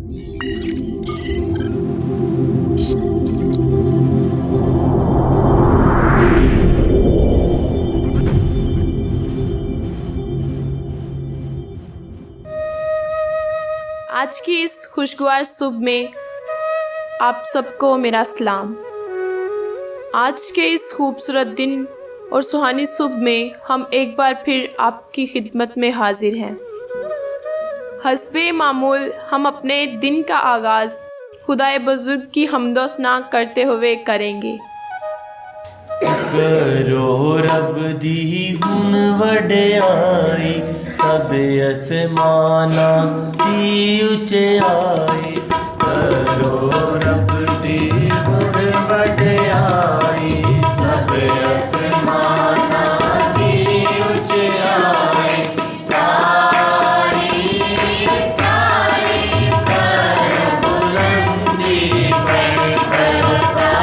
آج کی اس خوشگوار صبح میں آپ سب کو میرا سلام۔ آج کے اس خوبصورت دن اور سہانی صبح میں ہم ایک بار پھر آپ کی خدمت میں حاضر ہیں۔ حسب معمول ہم اپنے دن کا آغاز خدائے بزرگ کی حمد و ثنا کرتے ہوئے کریں گے۔ کرو رب دی ہن وڈیائی، سب اسمانا دی اچائی۔ کرو رب دی ہن وڈیائی، سب اسمانا دی اچائی۔ تعریف تعریف کر بلندی پر کرتا،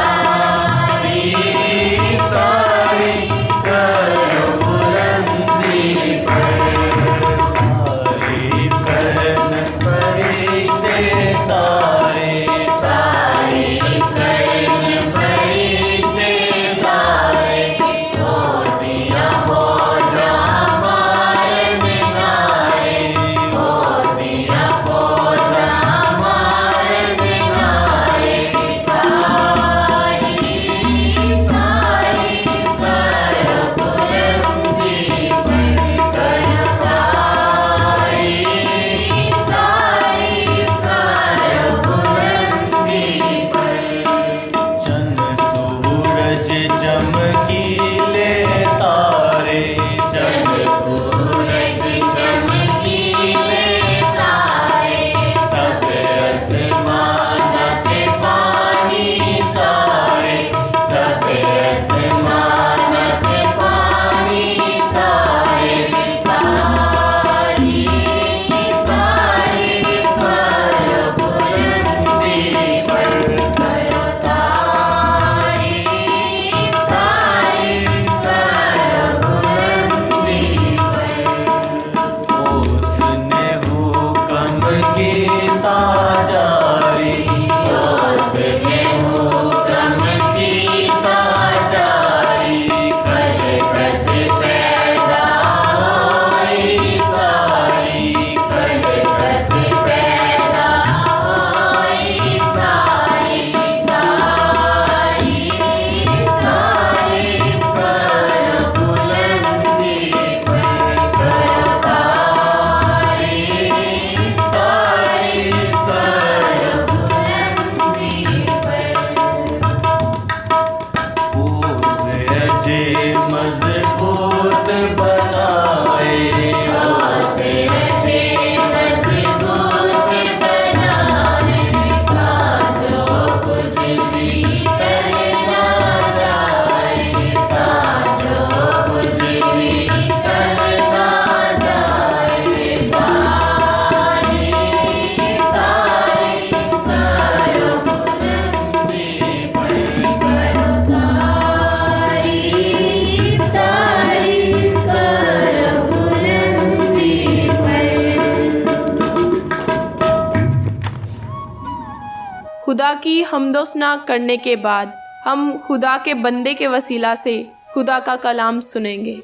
خدا کی حمد و ثنا کرنے کے بعد ہم خدا کے بندے کے وسیلہ سے خدا کا کلام سنیں گے۔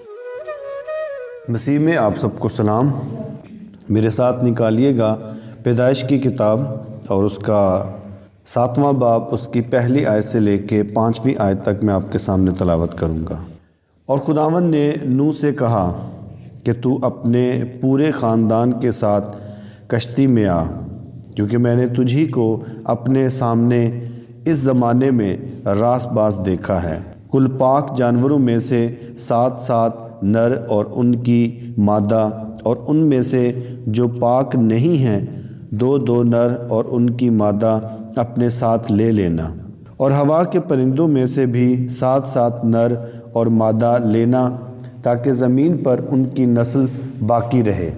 مسیح میں آپ سب کو سلام۔ میرے ساتھ نکالیے گا پیدائش کی کتاب اور اس کا 7واں باب، اس کی پہلی آیت سے لے کے 5ویں آیت تک میں آپ کے سامنے تلاوت کروں گا۔ اور خداوند نے نوح سے کہا کہ تو اپنے پورے خاندان کے ساتھ کشتی میں آ، کیونکہ میں نے تجھی کو اپنے سامنے اس زمانے میں راست باز دیکھا ہے۔ کل پاک جانوروں میں سے 7 نر اور ان کی مادہ، اور ان میں سے جو پاک نہیں ہیں 2 نر اور ان کی مادہ اپنے ساتھ لے لینا، اور ہوا کے پرندوں میں سے بھی 7 نر اور مادہ لینا، تاکہ زمین پر ان کی نسل باقی رہے،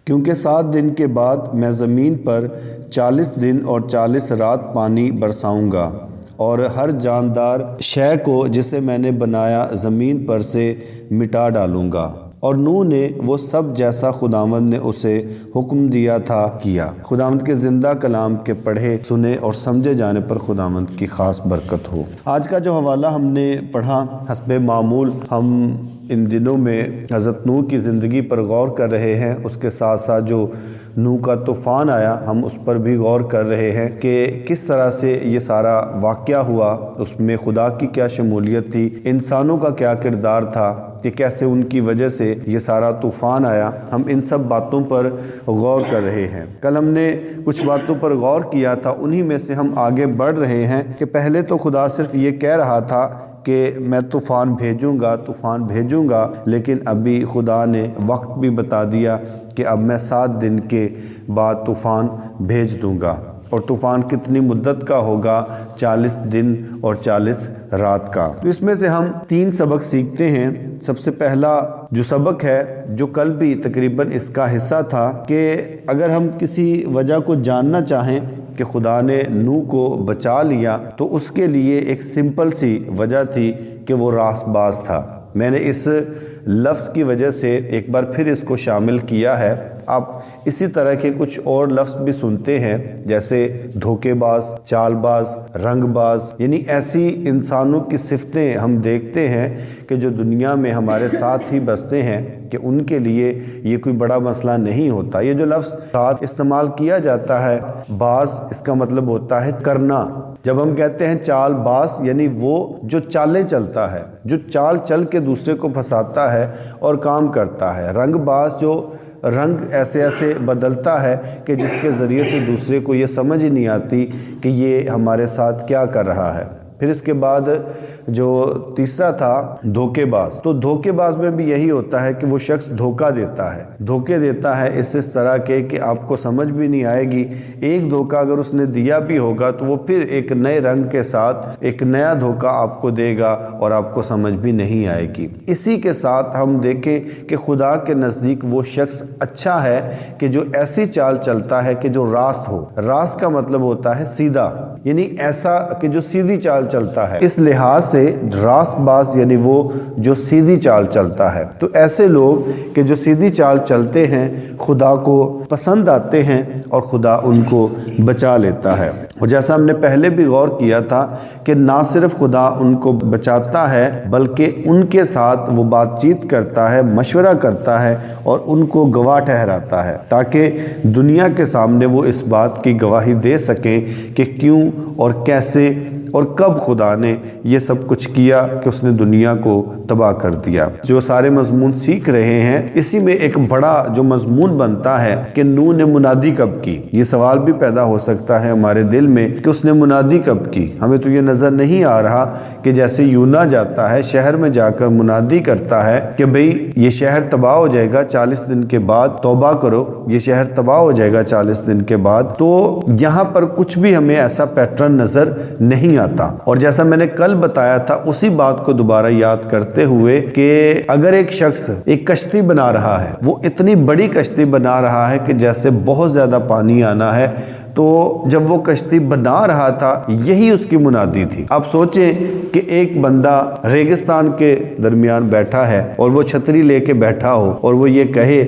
کیونکہ 7 دن کے بعد میں زمین پر 40 دن اور 40 رات پانی برساؤں گا، اور ہر جاندار شے کو جسے میں نے بنایا زمین پر سے مٹا ڈالوں گا۔ اور نوح نے وہ سب جیسا خداوند نے اسے حکم دیا تھا کیا۔ خداوند کے زندہ کلام کے پڑھے سنے اور سمجھے جانے پر خداوند کی خاص برکت ہو۔ آج کا جو حوالہ ہم نے پڑھا، حسب معمول ہم ان دنوں میں حضرت نوح کی زندگی پر غور کر رہے ہیں، اس کے ساتھ ساتھ جو نوح کا طوفان آیا ہم اس پر بھی غور کر رہے ہیں کہ کس طرح سے یہ سارا واقعہ ہوا، اس میں خدا کی کیا شمولیت تھی، انسانوں کا کیا کردار تھا کہ کیسے ان کی وجہ سے یہ سارا طوفان آیا۔ ہم ان سب باتوں پر غور کر رہے ہیں۔ کل ہم نے کچھ باتوں پر غور کیا تھا، انہی میں سے ہم آگے بڑھ رہے ہیں کہ پہلے تو خدا صرف یہ کہہ رہا تھا کہ میں طوفان بھیجوں گا، لیکن ابھی خدا نے وقت بھی بتا دیا کہ اب میں 7 دن کے بعد طوفان بھیج دوں گا، اور طوفان کتنی مدت کا ہوگا؟ 40 دن اور 40 رات کا۔ تو اس میں سے ہم 3 سبق سیکھتے ہیں۔ سب سے پہلا جو سبق ہے، جو کل بھی تقریباً اس کا حصہ تھا، کہ اگر ہم کسی وجہ کو جاننا چاہیں کہ خدا نے نوح کو بچا لیا، تو اس کے لیے ایک سمپل سی وجہ تھی کہ وہ راست باز تھا۔ میں نے اس لفظ کی وجہ سے ایک بار پھر اس کو شامل کیا ہے۔ آپ اسی طرح کے کچھ اور لفظ بھی سنتے ہیں، جیسے دھوکے باز، چال باز، رنگ باز، یعنی ایسی انسانوں کی صفتیں ہم دیکھتے ہیں کہ جو دنیا میں ہمارے ساتھ ہی بستے ہیں، کہ ان کے لیے یہ کوئی بڑا مسئلہ نہیں ہوتا۔ یہ جو لفظ ساتھ استعمال کیا جاتا ہے، باز، اس کا مطلب ہوتا ہے کرنا۔ جب ہم کہتے ہیں چال باز، یعنی وہ جو چالیں چلتا ہے، جو چال چل کے دوسرے کو پھنساتا ہے اور کام کرتا ہے۔ رنگ باز جو رنگ ایسے بدلتا ہے کہ جس کے ذریعے سے دوسرے کو یہ سمجھ ہی نہیں آتی کہ یہ ہمارے ساتھ کیا کر رہا ہے۔ پھر اس کے بعد جو تیسرا تھا دھوکے باز، تو دھوکے باز میں بھی یہی ہوتا ہے کہ وہ شخص دھوکہ دیتا ہے اس طرح کے کہ آپ کو سمجھ بھی نہیں آئے گی۔ ایک دھوکہ اگر اس نے دیا بھی ہوگا تو وہ پھر ایک نئے رنگ کے ساتھ ایک نیا دھوکہ آپ کو دے گا اور آپ کو سمجھ بھی نہیں آئے گی۔ اسی کے ساتھ ہم دیکھیں کہ خدا کے نزدیک وہ شخص اچھا ہے کہ جو ایسی چال چلتا ہے کہ جو راست ہو۔ راست کا مطلب ہوتا ہے سیدھا، یعنی ایسا کہ جو سیدھی چال چلتا ہے۔ اس لحاظ سے راست باز یعنی وہ جو سیدھی چال چلتا ہے۔ تو ایسے لوگ کہ جو سیدھی چال چلتے ہیں خدا کو پسند آتے ہیں اور خدا ان کو بچا لیتا ہے۔ اور جیسا ہم نے پہلے بھی غور کیا تھا کہ نہ صرف خدا ان کو بچاتا ہے بلکہ ان کے ساتھ وہ بات چیت کرتا ہے، مشورہ کرتا ہے اور ان کو گواہ ٹھہراتا ہے، تاکہ دنیا کے سامنے وہ اس بات کی گواہی دے سکیں کہ کیوں اور کیسے اور کب خدا نے یہ سب کچھ کیا کہ اس نے دنیا کو تباہ کر دیا۔ جو سارے مضمون سیکھ رہے ہیں، اسی میں ایک بڑا جو مضمون بنتا ہے کہ نوح نے منادی کب کی۔ یہ سوال بھی پیدا ہو سکتا ہے ہمارے دل میں کہ اس نے منادی کب کی۔ ہمیں تو یہ نظر نہیں آ رہا کہ جیسے یونا جاتا ہے، شہر میں جا کر منادی کرتا ہے کہ بھئی یہ شہر تباہ ہو جائے گا 40 دن کے بعد، توبہ کرو، یہ شہر تباہ ہو جائے گا 40 دن کے بعد۔ تو یہاں پر کچھ بھی ہمیں ایسا پیٹرن نظر نہیں آتا۔ اور جیسا میں نے کل بتایا تھا، اسی بات کو دوبارہ یاد کرتے ہوئے کہ اگر ایک شخص ایک کشتی بنا رہا ہے، وہ اتنی بڑی کشتی بنا رہا ہے کہ جیسے بہت زیادہ پانی آنا ہے، تو جب وہ کشتی بنا رہا تھا یہی اس کی منادی تھی۔ آپ سوچیں کہ ایک بندہ ریگستان کے درمیان بیٹھا ہے اور وہ چھتری لے کے بیٹھا ہو اور وہ یہ کہے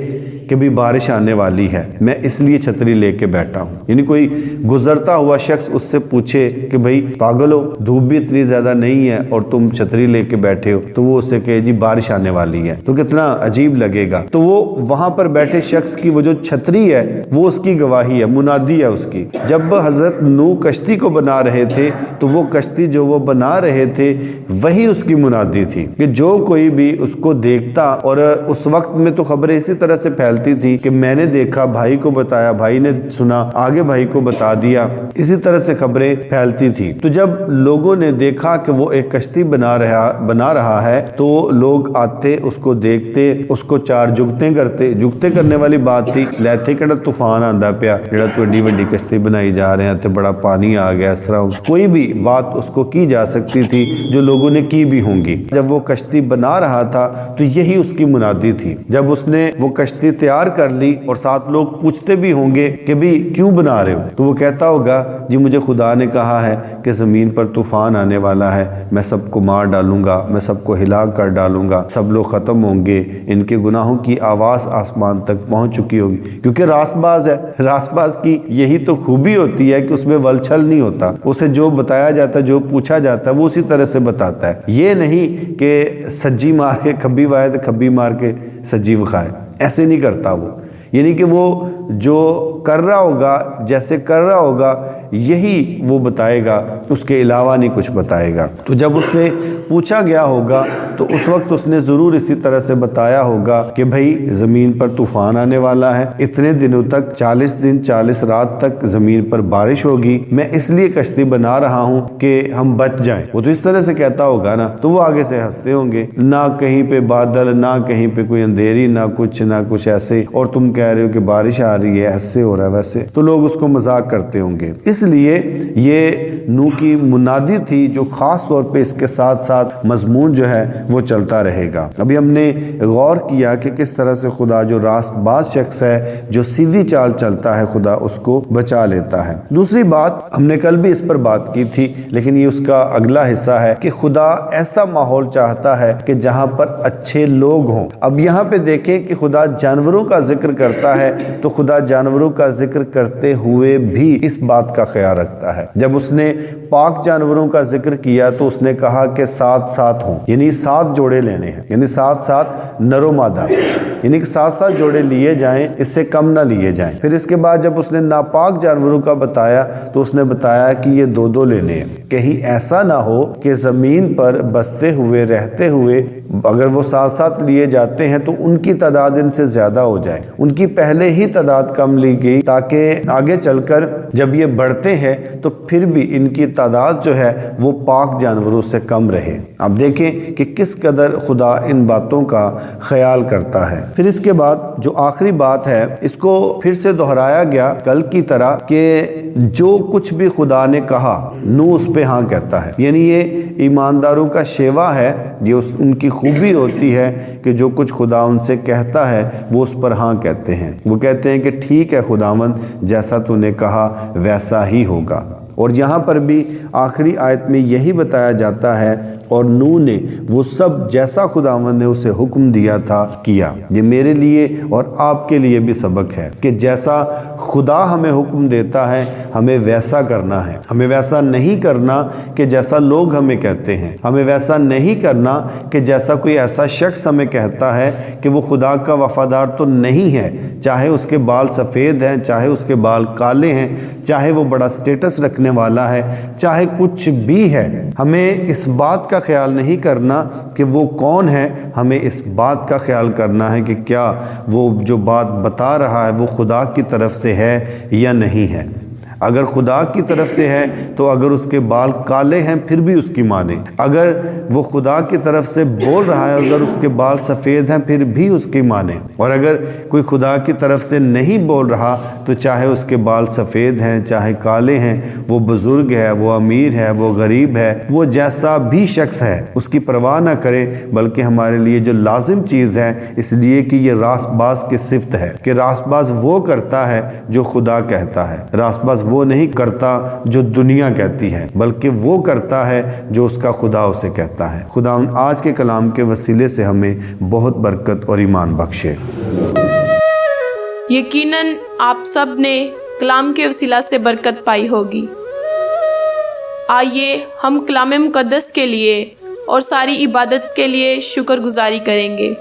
کہ بھی بارش آنے والی ہے، میں اس لیے چھتری لے کے بیٹھا ہوں۔ یعنی کوئی گزرتا ہوا شخص اس سے پوچھے کہ بھئی پاگل ہو، دھوپ بھی اتنی زیادہ نہیں ہے اور تم چھتری لے کے بیٹھے ہو، تو وہ اسے کہے جی بارش آنے والی ہے، تو کتنا عجیب لگے گا۔ تو وہ وہاں پر بیٹھے شخص کی وہ جو چھتری ہے وہ اس کی گواہی ہے، منادی ہے اس کی۔ جب حضرت نوح کشتی کو بنا رہے تھے تو وہ کشتی جو وہ بنا رہے تھے وہی اس کی منادی تھی، کہ جو کوئی بھی اس کو دیکھتا، اور اس وقت میں تو خبریں اسی طرح سے پھیلتی تھی کہ میں نے دیکھا، بھائی کو بتایا، بھائی نے سنا، آگے بھائی کو بتا دیا، اسی طرح سے خبریں پھیلتی تھی۔ تو جب لوگوں نے دیکھا کہ وہ ایک کشتی بنا رہا ہے تو لوگ آتے، اس کو دیکھتے، اس کو 4 جگتے کرتے۔ جگتے کرنے والی بات تھی، لیتے کڑا طوفان آندا پیا، جڑا تو ایڈی وڈی کشتی بنائی جا رہے ہیں تے بڑا پانی آ گیا، اس طرح کوئی بھی بات اس کو کی جا سکتی تھی جو لوگوں نے کی بھی ہوں گی۔ جب وہ کشتی بنا رہا تھا تو یہی اس کی منادی تھی۔ جب اس نے وہ کشتی اختیار کر لی اور 7 لوگ پوچھتے بھی ہوں گے کہ بھی کیوں بنا رہے ہو، تو وہ کہتا ہوگا جی مجھے خدا نے کہا ہے کہ زمین پر طوفان آنے والا ہے، میں سب کو مار ڈالوں گا، میں سب کو ہلاک کر ڈالوں گا، سب لوگ ختم ہوں گے، ان کے گناہوں کی آواز آسمان تک پہنچ چکی ہوگی، کیونکہ راست باز ہے۔ راست باز کی یہی تو خوبی ہوتی ہے کہ اس میں ولچھل نہیں ہوتا، اسے جو بتایا جاتا ہے، جو پوچھا جاتا ہے، وہ اسی طرح سے بتاتا ہے۔ یہ نہیں کہ سجی مار کے کھبی وائے تو کھبی مار کے سجی وکھائے، ایسے نہیں کرتا وہ، یعنی کہ وہ جو کر رہا ہوگا، جیسے کر رہا ہوگا یہی وہ بتائے گا، اس کے علاوہ نہیں کچھ بتائے گا۔ تو جب اس سے پوچھا گیا ہوگا تو اس وقت اس نے ضرور اسی طرح سے بتایا ہوگا کہ بھائی زمین پر طوفان آنے والا ہے، اتنے دنوں تک 40 دن 40 رات تک زمین پر بارش ہوگی، میں اس لیے کشتی بنا رہا ہوں کہ ہم بچ جائیں۔ وہ تو اس طرح سے کہتا ہوگا نا، تو وہ آگے سے ہنستے ہوں گے، نہ کہیں پہ بادل، نہ کہیں پہ کوئی اندھیری، نہ کچھ ایسے، اور تم کہہ رہے ہو کہ بارش آ رہی ہے، ایسے ہو رہا ہے ویسے، تو لوگ اس کو مذاق کرتے ہوں گے۔ اس لیے یہ نوح کی منادی تھی جو خاص طور پہ اس کے ساتھ ساتھ مضمون جو ہے وہ چلتا رہے گا۔ ابھی ہم نے غور کیا کہ کس طرح سے خدا جو راست باز شخص ہے، جو سیدھی چال چلتا ہے، خدا اس کو بچا لیتا ہے۔ دوسری بات ہم نے کل بھی اس پر بات کی تھی، لیکن یہ اس کا اگلا حصہ ہے کہ خدا ایسا ماحول چاہتا ہے کہ جہاں پر اچھے لوگ ہوں۔ اب یہاں پہ دیکھیں کہ خدا جانوروں کا ذکر کرتا ہے تو خدا جانوروں کا ذکر کرتے ہوئے بھی اس بات کا خیال رکھتا ہے۔ جب اس نے پاک جانوروں کا ذکر کیا تو اس نے کہا کہ 7 ہوں، یعنی 7 جوڑے لینے ہیں، یعنی 7 نر و مادہ، یعنی کہ 7 جوڑے لیے جائیں، اس سے کم نہ لیے جائیں۔ پھر اس کے بعد جب اس نے ناپاک جانوروں کا بتایا تو اس نے بتایا کہ یہ 2 لینے ہیں، کہیں ایسا نہ ہو کہ زمین پر بستے ہوئے رہتے ہوئے اگر وہ 7 لیے جاتے ہیں تو ان کی تعداد ان سے زیادہ ہو جائے، ان کی پہلے ہی تعداد کم لی گئی تاکہ آگے چل کر جب یہ بڑھتے ہیں تو پھر بھی ان کی تعداد جو ہے وہ پاک جانوروں سے کم رہے۔ اب دیکھیں کہ کس قدر خدا ان باتوں کا خیال کرتا ہے۔ پھر اس کے بعد جو آخری بات ہے، اس کو پھر سے دہرایا گیا کل کی طرح کہ جو کچھ بھی خدا نے کہا نوح اس پہ ہاں کہتا ہے، یعنی یہ ایمانداروں کا شیوا ہے، یہ ان کی خوبی ہوتی ہے کہ جو کچھ خدا ان سے کہتا ہے وہ اس پر ہاں کہتے ہیں۔ وہ کہتے ہیں کہ ٹھیک ہے خداوند، جیسا تو نے کہا ویسا ہی ہوگا۔ اور یہاں پر بھی آخری آیت میں یہی بتایا جاتا ہے، اور نوح نے وہ سب جیسا خداوند نے اسے حکم دیا تھا کیا۔ یہ میرے لیے اور آپ کے لیے بھی سبق ہے کہ جیسا خدا ہمیں حکم دیتا ہے ہمیں ویسا کرنا ہے، ہمیں ویسا نہیں کرنا کہ جیسا لوگ ہمیں کہتے ہیں، ہمیں ویسا نہیں کرنا کہ جیسا کوئی ایسا شخص ہمیں کہتا ہے کہ وہ خدا کا وفادار تو نہیں ہے، چاہے اس کے بال سفید ہیں، چاہے اس کے بال کالے ہیں، چاہے وہ بڑا سٹیٹس رکھنے والا ہے، چاہے کچھ بھی ہے۔ ہمیں اس بات کا خیال نہیں کرنا کہ وہ کون ہے، ہمیں اس بات کا خیال کرنا ہے کہ کیا وہ جو بات بتا رہا ہے وہ خدا کی طرف سے ہے یا نہیں ہے۔ اگر خدا کی طرف سے ہے تو اگر اس کے بال کالے ہیں پھر بھی اس کی مانیں، اگر وہ خدا کی طرف سے بول رہا ہے اگر اس کے بال سفید ہیں پھر بھی اس کی مانیں، اور اگر کوئی خدا کی طرف سے نہیں بول رہا تو چاہے اس کے بال سفید ہیں چاہے کالے ہیں، وہ بزرگ ہے، وہ امیر ہے، وہ غریب ہے، وہ جیسا بھی شخص ہے، اس کی پرواہ نہ کرے، بلکہ ہمارے لیے جو لازم چیز ہے، اس لیے کہ یہ راست باز کی صفت ہے کہ راست باز وہ کرتا ہے جو خدا کہتا ہے، راست باز وہ نہیں کرتا جو دنیا کہتی ہے، بلکہ وہ کرتا ہے جو اس کا خدا اسے کہتا ہے۔ خدا آج کے کلام کے وسیلے سے ہمیں بہت برکت اور ایمان بخشے۔ یقیناً آپ سب نے کلام کے وسیلہ سے برکت پائی ہوگی۔ آئیے ہم کلام مقدس کے لیے اور ساری عبادت کے لیے شکر گزاری کریں گے،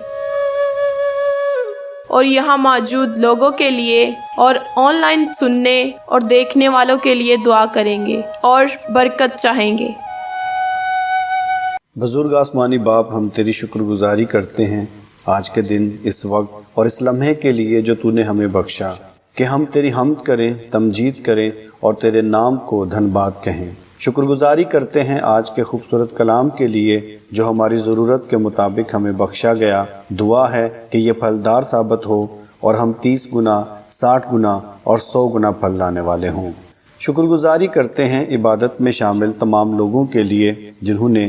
اور یہاں موجود لوگوں کے لیے اور آن لائن سننے اور دیکھنے والوں کے لیے دعا کریں گے اور برکت چاہیں گے۔ بزرگ آسمانی باپ، ہم تیری شکر گزاری کرتے ہیں آج کے دن، اس وقت اور اس لمحے کے لیے جو تو نے ہمیں بخشا، کہ ہم تیری حمد کریں، تمجید کریں اور تیرے نام کو دھن باد کہیں۔ شکر گزاری کرتے ہیں آج کے خوبصورت کلام کے لیے جو ہماری ضرورت کے مطابق ہمیں بخشا گیا۔ دعا ہے کہ یہ پھلدار ثابت ہو اور ہم 30 گنا، 60 گنا اور 100 گنا پھل لانے والے ہوں۔ شکر گزاری کرتے ہیں عبادت میں شامل تمام لوگوں کے لیے جنہوں نے